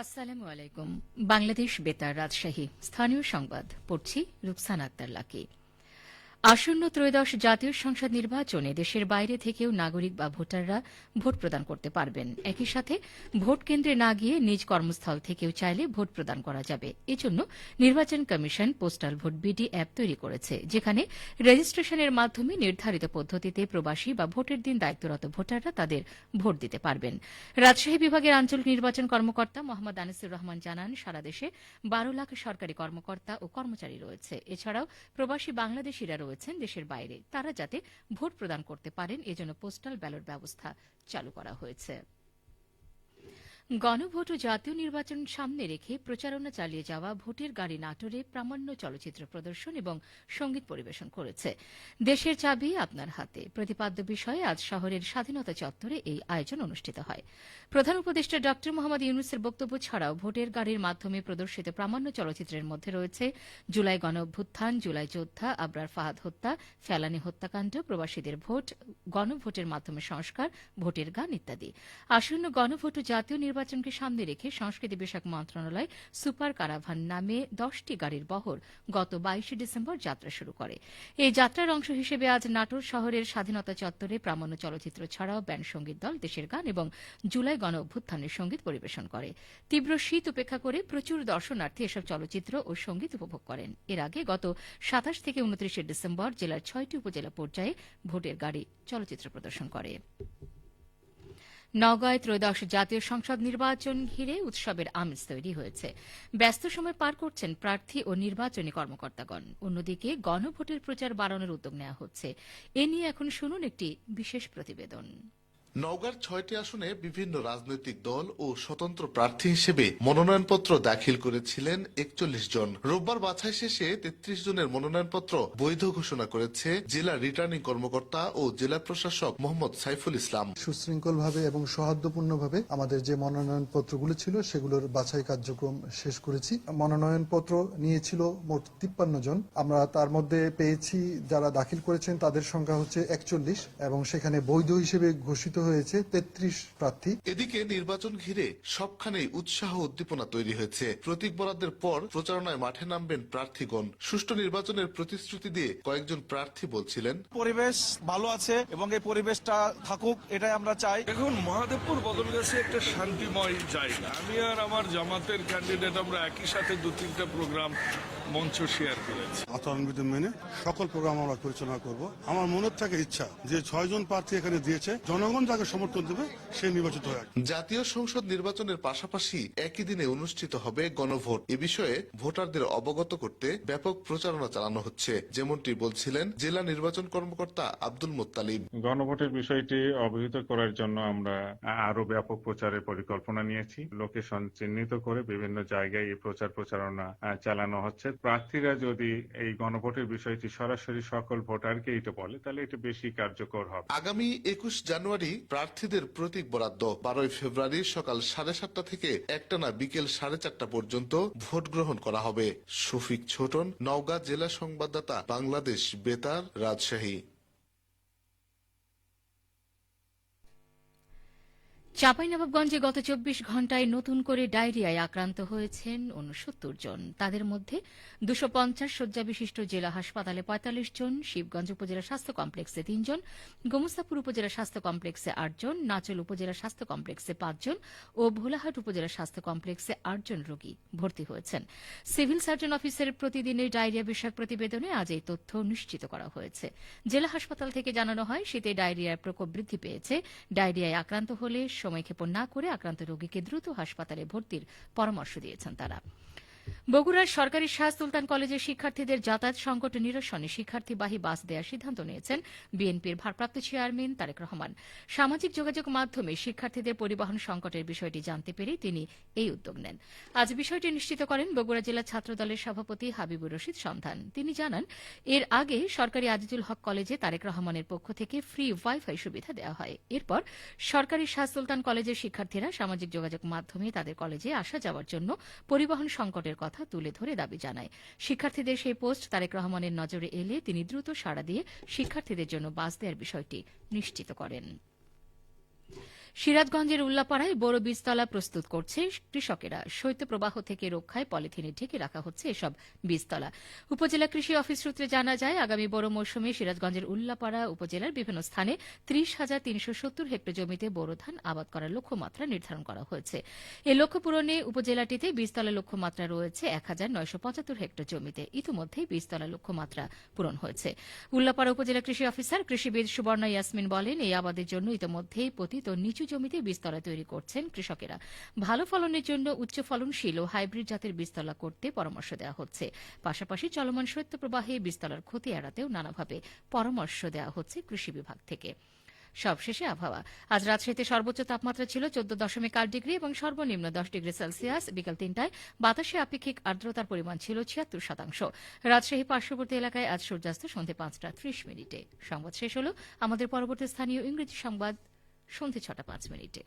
আসসালামু আলাইকুম। বাংলাদেশ বেতার রাজশাহী স্থানীয় সংবাদ পড়ছি রুকসানা আক্তার লাকি। আসন্ন ত্রয়োদশ জাতীয় সংসদ নির্বাচনে দেশের বাইরে থেকেও নাগরিক বা ভোটাররা ভোট প্রদান করতে পারবেন। একই সাথে ভোট কেন্দ্রে না গিয়ে নিজ কর্মস্থল থেকেও চাইলে ভোট প্রদান করা যাবে। এজন্য নির্বাচন commission postal vote BD app তৈরি করেছে, যেখানে রেজিস্ট্রেশনের মাধ্যমে নির্ধারিত পদ্ধতিতে প্রবাসী বা ভোটের দিন দায়িত্বরত ভোটাররা তাদের ভোট দিতে পারবেন। রাজশাহী বিভাগের আঞ্চলিক নির্বাচন কর্মকর্তা মোহাম্মদ আনিসুর রহমান জানান, সারা দেশে ১২ লাখ সরকারি কর্মকর্তা ও কর্মচারী রয়েছে। এছাড়াও প্রবাসী বাংলাদেশিরা রয়েছেন দেশের বাইরে। তারা যাতে ভোট প্রদান করতে পারেন, এজন্য পোস্টাল ব্যালট ব্যবস্থা চালু করা হয়েছে। গণভোট ও জাতীয় নির্বাচন সামনে রেখে প্রচারণা চালিয়ে যাওয়া ভোটের গাড়ি নাটোরে প্রামাণ্য চলচ্চিত্র প্রদর্শন এবং সঙ্গীত পরিবেশন করেছে। দেশের চাবি আপনার হাতে প্রতিপাদ্য বিষয়ে আজ শহরের স্বাধীনতা চত্বরে এই আয়োজন অনুষ্ঠিত হয়। প্রধান উপদেষ্টা ড মোহাম্মদ ইউনূসের বক্তব্য ছাড়াও ভোটের গাড়ির মাধ্যমে প্রদর্শিত প্রামাণ্য চলচ্চিত্রের মধ্যে রয়েছে জুলাই গণঅভ্যুত্থান, জুলাই যোদ্ধা, আবরার ফাহাদ হত্যা, ফেলানী হত্যাকাণ্ড, প্রবাসীদের ভোট, গণভোটের মাধ্যমে সংস্কার, ভোটের গান ইত্যাদি। আসন্ন গণভোট ও জাতীয় নির্বাচনকে সামনে রেখে সংস্কৃতি বিষয়ক মন্ত্রণালয় সুপার কারাভান নামে ১০টি গাড়ির বহর গত ২২ ডিসেম্বর যাত্রা শুরু করে। এই যাত্রার অংশ হিসেবে আজ নাটোর শহরের স্বাধীনতা চত্বরে প্রামাণ্য চলচ্চিত্র ছাড়াও ব্যান্ড সঙ্গীত দল দেশের গান এবং জুলাই গণ অভ্যুত্থানের সঙ্গীত পরিবেশন করে। তীব্র শীত উপেক্ষা করে প্রচুর দর্শনার্থী এসব চলচ্চিত্র ও সঙ্গীত উপভোগ করেন। এর আগে গত ২৭ থেকে ২৯ ডিসেম্বর জেলার ৬টি উপজেলা পর্যায়ে ভোটের গাড়ি চলচ্চিত্র প্রদর্শন করে। নওগাঁয় ত্রয়োদশ জাতীয় সংসদ নির্বাচন ঘিরে উৎসবের আমেজ তৈরি হয়েছে। ব্যস্ত সময় পার করছেন প্রার্থী ও নির্বাচনী কর্মকর্তাগণ। অন্যদিকে গণভোটের প্রচার বাড়ানোর উদ্যোগ নেওয়া হচ্ছে। এ নিয়ে এখন শুনুন একটি বিশেষ প্রতিবেদন। নওগাঁর ৬টি আসনে বিভিন্ন রাজনৈতিক দল ও স্বতন্ত্র প্রার্থী হিসেবে মনোনয়নপত্র দাখিল করেছিলেন ৪১ জন। রোববার বাছাই শেষে ৩৩ জনের মনোনয়নপত্র বৈধ ঘোষণা করেছে জেলা রিটার্নিং কর্মকর্তা ও জেলা প্রশাসক মোহাম্মদ সাইফুল ইসলাম। সুশৃঙ্খলভাবে এবং সৌহার্দ্যপূর্ণভাবে আমাদের যে মনোনয়নপত্রগুলো ছিল সেগুলোর বাছাই কার্যক্রম শেষ করেছি। মনোনয়নপত্র নিয়েছিল মোট ৫৩ জন। আমরা তার মধ্যে পেয়েছি যারা দাখিল করেছেন তাদের সংখ্যা হচ্ছে ৪১ এবং সেখানে বৈধ হিসেবে ঘোষিত হয়েছে ৩৩ প্রার্থী। এদিকে নির্বাচন ঘিরে সবখানেই উৎসাহ উদ্দীপনা তৈরি হয়েছে। প্রতীক বরাদ্দের পর প্রচারণায় মাঠে নামবেন প্রার্থীগণ। সুষ্ঠু নির্বাচনের প্রতিশ্রুতি দিয়ে কয়েকজন প্রার্থী বলছিলেন, পরিবেশ ভালো আছে এবং এই পরিবেশটা থাকুক, এটাই আমরা চাই। এখন মহাদেবপুর বদল গেছে একটা শান্তিময় জায়গা। আমি আর আমার জামাতের ক্যান্ডিডেট আমরা একই সাথে ২-৩টা প্রোগ্রাম মঞ্চ শেয়ার করেছি। আচরণবিধি মেনে সকল প্রোগ্রাম আমরা পরিচালনা করব। আমার মনের থেকে ইচ্ছা যে ৬ জন প্রার্থী এখানে দিয়েছে, জনগণ যাকে সমর্থন দেবে সে নির্বাচিত হয়। জাতীয় সংসদ নির্বাচনের পাশাপাশি একই দিনে অনুষ্ঠিত হবে গণভোট। এ বিষয়ে ভোটারদের অবগত করতে ব্যাপক প্রচারণা চালানো হচ্ছে, যেমনটি বলছিলেন জেলা নির্বাচন কর্মকর্তা আব্দুল মোত্তালিব। গণভোটের বিষয়টি অবহিত করার জন্য আমরা আরো ব্যাপক প্রচারের পরিকল্পনা নিয়েছি। লোকেশন চিহ্নিত করে বিভিন্ন জায়গায় এই প্রচারণা চালানো হচ্ছে। প্রার্থীরা যদি এই গণভোটের বিষয়টি সরাসরি সকল ভোটারকে এটা বলে, তাহলে এটা বেশি কার্যকর হবে। আগামী ২১ জানুয়ারি প্রার্থীদের প্রতীক বরাদ্দ। ১২ ফেব্রুয়ারি সকাল ৭:৩০ থেকে একটানা বিকেল ৪:৩০ পর্যন্ত ভোট গ্রহণ করা হবে। শফিক ছোটন, নওগাঁ জেলা সংবাদদাতা, বাংলাদেশ বেতার, রাজশাহী। চাঁপাইনবাবগঞ্জে গত ২৪ ঘণ্টায় নতুন করে ডায়রিয়ায় আক্রান্ত হয়েছেন ৬৯ জন। তাদের মধ্যে ২৫০ শয্যা বিশিষ্ট জেলা হাসপাতালে ৪৫ জন, শিবগঞ্জ উপজেলা স্বাস্থ্য কমপ্লেক্সে ৩ জন, গোমস্তাপুর উপজেলা স্বাস্থ্য কমপ্লেক্সে ৮ জন, নাচল উপজেলা স্বাস্থ্য কমপ্লেক্সে ৫ জন ও ভোলাহাট উপজেলা স্বাস্থ্য কমপ্লেক্সে ৮ জন রোগী ভর্তি হয়েছেন। সিভিল সার্জন অফিসের প্রতিদিনের ডায়রিয়া বিষয়ক প্রতিবেদনে আজ এই তথ্য নিশ্চিত করা হয়েছে। জেলা হাসপাতাল থেকে জানানো হয়, শীতে ডায়রিয়ার প্রকোপ বৃদ্ধি পেয়েছে। ডায়রিয়ায় আক্রান্ত হলে সময়ক্ষেপণ না করে আক্রান্ত রোগীকে দ্রুত হাসপাতালে ভর্তির পরামর্শ দিয়েছেন তারা। বগুড়ার সরকারি শাহ সুলতান কলেজের শিক্ষার্থীদের যাতায়াত সংকট নিরসনে শিক্ষার্থীবাহী বাস দেওয়ার সিদ্ধান্ত নিয়েছেন বিএনপির ভারপ্রাপ্ত চেয়ারম্যান তারেক রহমান। সামাজিক যোগাযোগ মাধ্যমে শিক্ষার্থীদের পরিবহন সংকটের বিষয়টি জানতে পেরে তিনি এই উদ্যোগ নেন। আজ বিষয়টি নিশ্চিত করেন বগুড়া জেলা ছাত্রদলের সভাপতি হাবিবুর রশিদ সন্ধান। তিনি জানান, এর আগে সরকারি আজিজুল হক কলেজে তারেক রহমানের পক্ষ থেকে ফ্রি ওয়াইফাই সুবিধা দেওয়া হয়। এরপর সরকারি শাহ সুলতান কলেজের শিক্ষার্থীরা সামাজিক যোগাযোগ মাধ্যমে তাদের কলেজে আসা যাওয়ার জন্য পরিবহন সংকটের কথা তুলে ধরে দাবি জানায়। শিক্ষার্থীদের সেই পোস্ট তারেক রহমানের নজরে এলে তিনি দ্রুত সাড়া দিয়ে শিক্ষার্থীদের জন্য বাস দেওয়ার বিষয়টি নিশ্চিত করেন। সিরাজগঞ্জের উল্লাপাড়ায় বড় বীজতলা প্রস্তুত করছে কৃষকেরা। শৈত্যপ্রবাহ থেকে রক্ষায় পলিথিনে ঢেকে রাখা হচ্ছে এসব বীজতলা। উপজেলা কৃষি অফিস সূত্রে জানা যায়, আগামী বড় মৌসুমে সিরাজগঞ্জের উল্লাপাড়া উপজেলার বিভিন্ন স্থানে ৩০,৩৭০ হেক্টর জমিতে বোরো ধান আবাদ করার লক্ষ্যমাত্রা নির্ধারণ করা হয়েছে। এ লক্ষ্য পূরণে উপজেলাটিতে বীজতলা লক্ষ্যমাত্রা রয়েছে ১,৯৭৫ হেক্টর জমিতে। ইতিমধ্যেই বীজতলা লক্ষ্যমাত্রা পূরণ হয়েছে। উল্লাপাড়া উপজেলা কৃষি অফিসার কৃষিবিদ সুবর্ণা ইয়াসমিন বলেন, এই আবাদের জন্য ইতিমধ্যেই পতিত ও নিচু জমিতে বীজতলা তৈরি করছেন কৃষকেরা। ভালো ফলনের জন্য উচ্চ ফলনশীল ও হাইব্রিড জাতের বীজতলা করতে পরামর্শ দেওয়া হচ্ছে। পাশাপাশি চলমান শৈত্যপ্রবাহে বীজতলার ক্ষতি এড়াতেও নানাভাবে পরামর্শ দেওয়া হচ্ছে কৃষি বিভাগ থেকে। সবশেষে আবহাওয়া। আজ রাজশাহীতে সর্বোচ্চ তাপমাত্রা ছিল ১৪.৮ ডিগ্রি এবং সর্বনিম্ন ১০ ডিগ্রি সেলসিয়াস। বিকাল ৩টায় বাতাসে আপেক্ষিক আর্দ্রতার পরিমাণ ছিল ৭৬%। রাজশাহী পার্শ্ববর্তী এলাকায় আজ সূর্যাস্ত সন্ধ্যে ৫টা ৩০ মিনিটে। সংবাদ শেষ হল। আমাদের পরবর্তী স্থানীয় ইংরেজি সংবাদ সন্ধ্যে ৬টা ৫ মিনিটে।